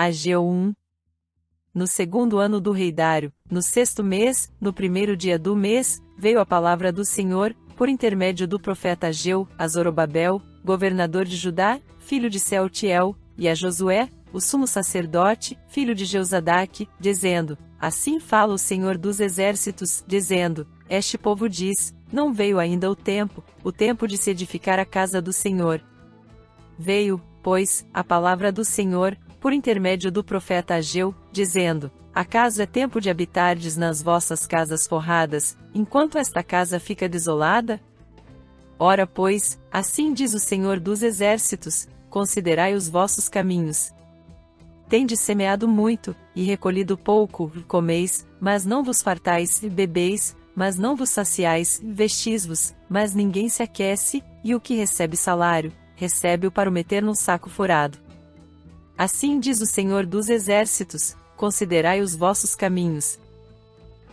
Ageu 1. No segundo ano do rei Dário, no sexto mês, no primeiro dia do mês, veio a palavra do Senhor, por intermédio do profeta Ageu, a Zorobabel, governador de Judá, filho de Sealtiel, e a Josué, o sumo sacerdote, filho de Jeozadaque, dizendo: Assim fala o Senhor dos exércitos, dizendo: Este povo diz: Não veio ainda o tempo de se edificar a casa do Senhor. Veio, pois, a palavra do Senhor, por intermédio do profeta Ageu, dizendo: Acaso é tempo de habitardes nas vossas casas forradas, enquanto esta casa fica desolada? Ora, pois, assim diz o Senhor dos exércitos: Considerai os vossos caminhos. Tendes semeado muito, e recolhido pouco, comeis, mas não vos fartais, bebeis, mas não vos saciais, vestis-vos, mas ninguém se aquece, e o que recebe salário, recebe-o para o meter num saco furado. Assim diz o Senhor dos exércitos: Considerai os vossos caminhos.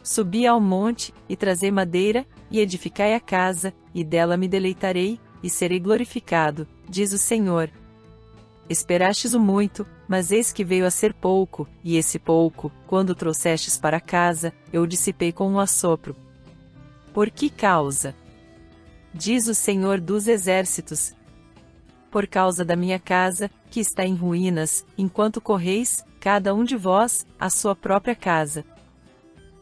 Subi ao monte, e trazei madeira, e edificai a casa, e dela me deleitarei, e serei glorificado, diz o Senhor. Esperastes o muito, mas eis que veio a ser pouco, e esse pouco, quando trouxestes para casa, eu o dissipei com um assopro. Por que causa? Diz o Senhor dos exércitos: Por causa da minha casa, que está em ruínas, enquanto correis, cada um de vós, a sua própria casa.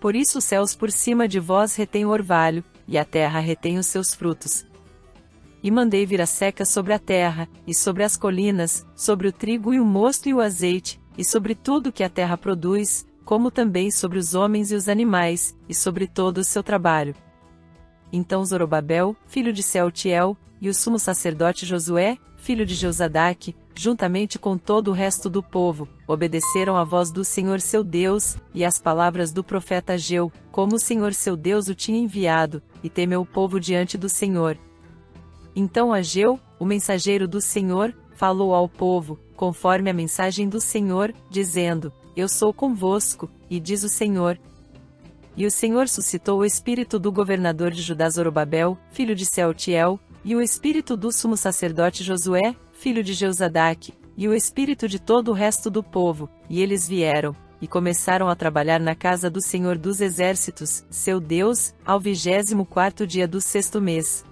Por isso os céus por cima de vós retêm o orvalho, e a terra retém os seus frutos. E mandei vir a seca sobre a terra, e sobre as colinas, sobre o trigo e o mosto e o azeite, e sobre tudo que a terra produz, como também sobre os homens e os animais, e sobre todo o seu trabalho. Então Zorobabel, filho de Sealtiel, e o sumo sacerdote Josué, filho de Jeozadaque, juntamente com todo o resto do povo, obedeceram à voz do Senhor seu Deus, e às palavras do profeta Ageu, como o Senhor seu Deus o tinha enviado, e temeu o povo diante do Senhor. Então Ageu, o mensageiro do Senhor, falou ao povo, conforme a mensagem do Senhor, dizendo: Eu sou convosco, e diz o Senhor. E o Senhor suscitou o espírito do governador de Judá Zorobabel, filho de Sealtiel, e o espírito do sumo sacerdote Josué, filho de Jeozadaque, e o espírito de todo o resto do povo, e eles vieram, e começaram a trabalhar na casa do Senhor dos exércitos, seu Deus, ao 24º dia do sexto mês.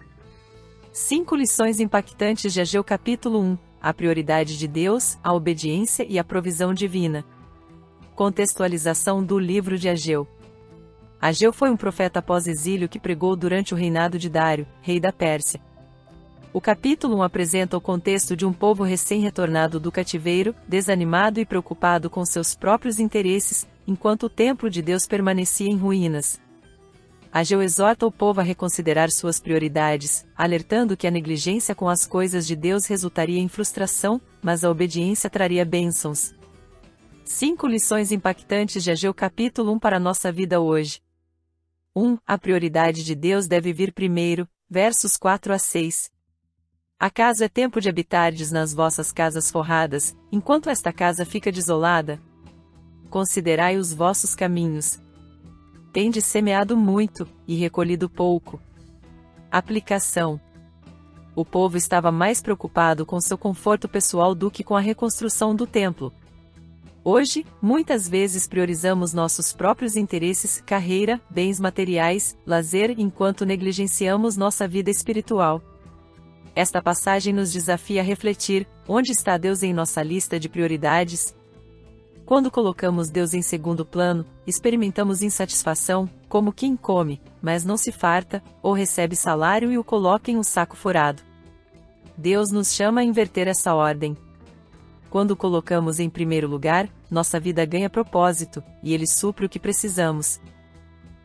5 lições impactantes de Ageu capítulo 1, a prioridade de Deus, a obediência e a provisão divina. Contextualização do livro de Ageu. Ageu foi um profeta pós-exílio que pregou durante o reinado de Dário, rei da Pérsia. O capítulo 1 apresenta o contexto de um povo recém-retornado do cativeiro, desanimado e preocupado com seus próprios interesses, enquanto o templo de Deus permanecia em ruínas. Ageu exorta o povo a reconsiderar suas prioridades, alertando que a negligência com as coisas de Deus resultaria em frustração, mas a obediência traria bênçãos. 5 lições impactantes de Ageu capítulo 1 para a nossa vida hoje. 1. A prioridade de Deus deve vir primeiro, versos 4 a 6. Acaso é tempo de habitardes nas vossas casas forradas, enquanto esta casa fica desolada? Considerai os vossos caminhos. Tendes semeado muito, e recolhido pouco. Aplicação. O povo estava mais preocupado com seu conforto pessoal do que com a reconstrução do templo. Hoje, muitas vezes priorizamos nossos próprios interesses, carreira, bens materiais, lazer, enquanto negligenciamos nossa vida espiritual. Esta passagem nos desafia a refletir: onde está Deus em nossa lista de prioridades? Quando colocamos Deus em segundo plano, experimentamos insatisfação, como quem come, mas não se farta, ou recebe salário e o coloca em um saco furado. Deus nos chama a inverter essa ordem. Quando colocamos em primeiro lugar, nossa vida ganha propósito, e Ele supre o que precisamos.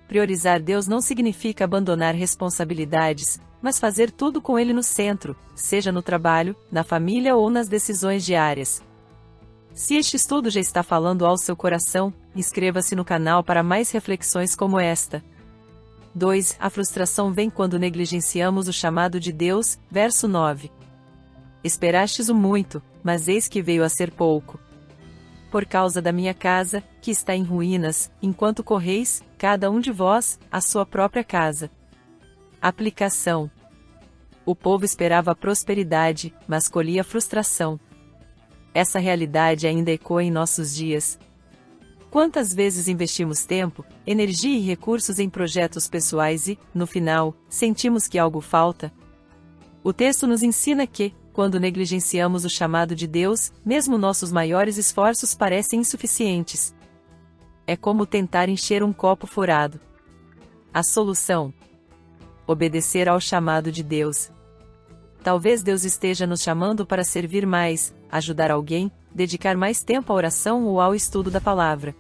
Priorizar Deus não significa abandonar responsabilidades, mas fazer tudo com Ele no centro, seja no trabalho, na família ou nas decisões diárias. Se este estudo já está falando ao seu coração, inscreva-se no canal para mais reflexões como esta. 2. A frustração vem quando negligenciamos o chamado de Deus, verso 9. Esperastes o muito, mas eis que veio a ser pouco. Por causa da minha casa, que está em ruínas, enquanto correis, cada um de vós, a sua própria casa. Aplicação. O povo esperava a prosperidade, mas colhia frustração. Essa realidade ainda ecoa em nossos dias. Quantas vezes investimos tempo, energia e recursos em projetos pessoais e, no final, sentimos que algo falta? O texto nos ensina que, quando negligenciamos o chamado de Deus, mesmo nossos maiores esforços parecem insuficientes. É como tentar encher um copo furado. A solução: obedecer ao chamado de Deus. Talvez Deus esteja nos chamando para servir mais, ajudar alguém, dedicar mais tempo à oração ou ao estudo da palavra.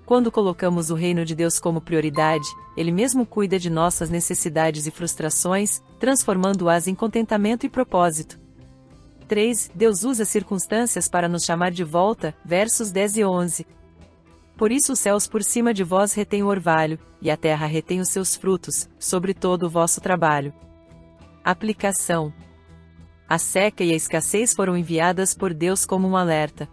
Quando colocamos o reino de Deus como prioridade, Ele mesmo cuida de nossas necessidades e frustrações, transformando-as em contentamento e propósito. 3. Deus usa circunstâncias para nos chamar de volta, versos 10 e 11. Por isso os céus por cima de vós retêm o orvalho, e a terra retém os seus frutos, sobre todo o vosso trabalho. Aplicação: a seca e a escassez foram enviadas por Deus como um alerta.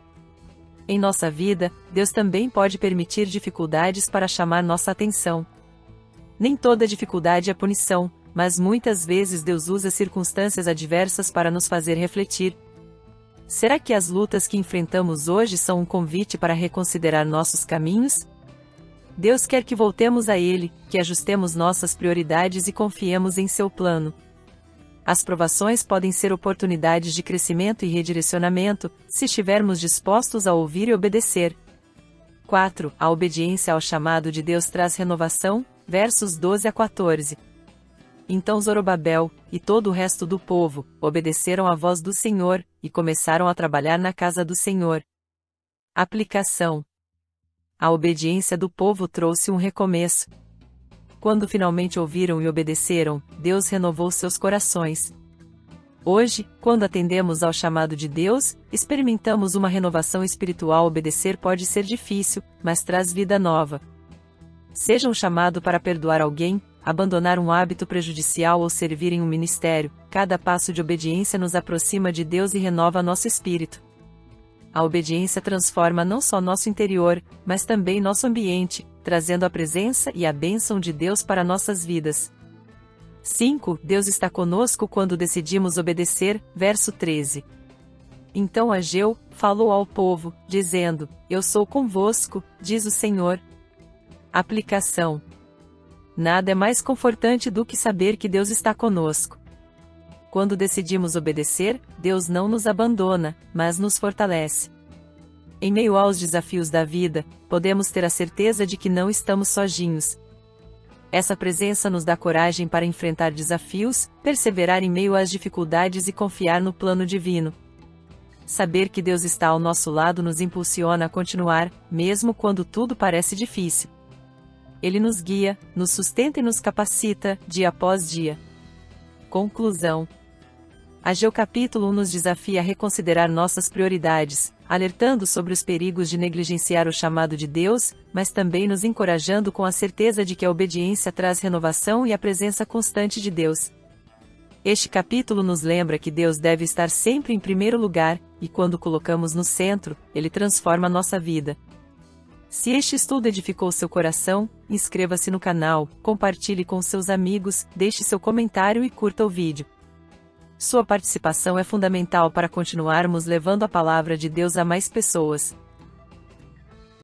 Em nossa vida, Deus também pode permitir dificuldades para chamar nossa atenção. Nem toda dificuldade é punição, mas muitas vezes Deus usa circunstâncias adversas para nos fazer refletir. Será que as lutas que enfrentamos hoje são um convite para reconsiderar nossos caminhos? Deus quer que voltemos a Ele, que ajustemos nossas prioridades e confiemos em seu plano. As provações podem ser oportunidades de crescimento e redirecionamento, se estivermos dispostos a ouvir e obedecer. 4. A obediência ao chamado de Deus traz renovação, versos 12 a 14. Então Zorobabel, e todo o resto do povo, obedeceram à voz do Senhor, e começaram a trabalhar na casa do Senhor. Aplicação: a obediência do povo trouxe um recomeço. Quando finalmente ouviram e obedeceram, Deus renovou seus corações. Hoje, quando atendemos ao chamado de Deus, experimentamos uma renovação espiritual. Obedecer pode ser difícil, mas traz vida nova. Seja um chamado para perdoar alguém, abandonar um hábito prejudicial ou servir em um ministério, cada passo de obediência nos aproxima de Deus e renova nosso espírito. A obediência transforma não só nosso interior, mas também nosso ambiente, trazendo a presença e a bênção de Deus para nossas vidas. 5. Deus está conosco quando decidimos obedecer, verso 13. Então Ageu falou ao povo, dizendo: Eu sou convosco, diz o Senhor. Aplicação: nada é mais confortante do que saber que Deus está conosco. Quando decidimos obedecer, Deus não nos abandona, mas nos fortalece. Em meio aos desafios da vida, podemos ter a certeza de que não estamos sozinhos. Essa presença nos dá coragem para enfrentar desafios, perseverar em meio às dificuldades e confiar no plano divino. Saber que Deus está ao nosso lado nos impulsiona a continuar, mesmo quando tudo parece difícil. Ele nos guia, nos sustenta e nos capacita, dia após dia. Conclusão: Ageu capítulo 1 nos desafia a reconsiderar nossas prioridades, alertando sobre os perigos de negligenciar o chamado de Deus, mas também nos encorajando com a certeza de que a obediência traz renovação e a presença constante de Deus. Este capítulo nos lembra que Deus deve estar sempre em primeiro lugar, e quando colocamos no centro, Ele transforma nossa vida. Se este estudo edificou seu coração, inscreva-se no canal, compartilhe com seus amigos, deixe seu comentário e curta o vídeo. Sua participação é fundamental para continuarmos levando a palavra de Deus a mais pessoas.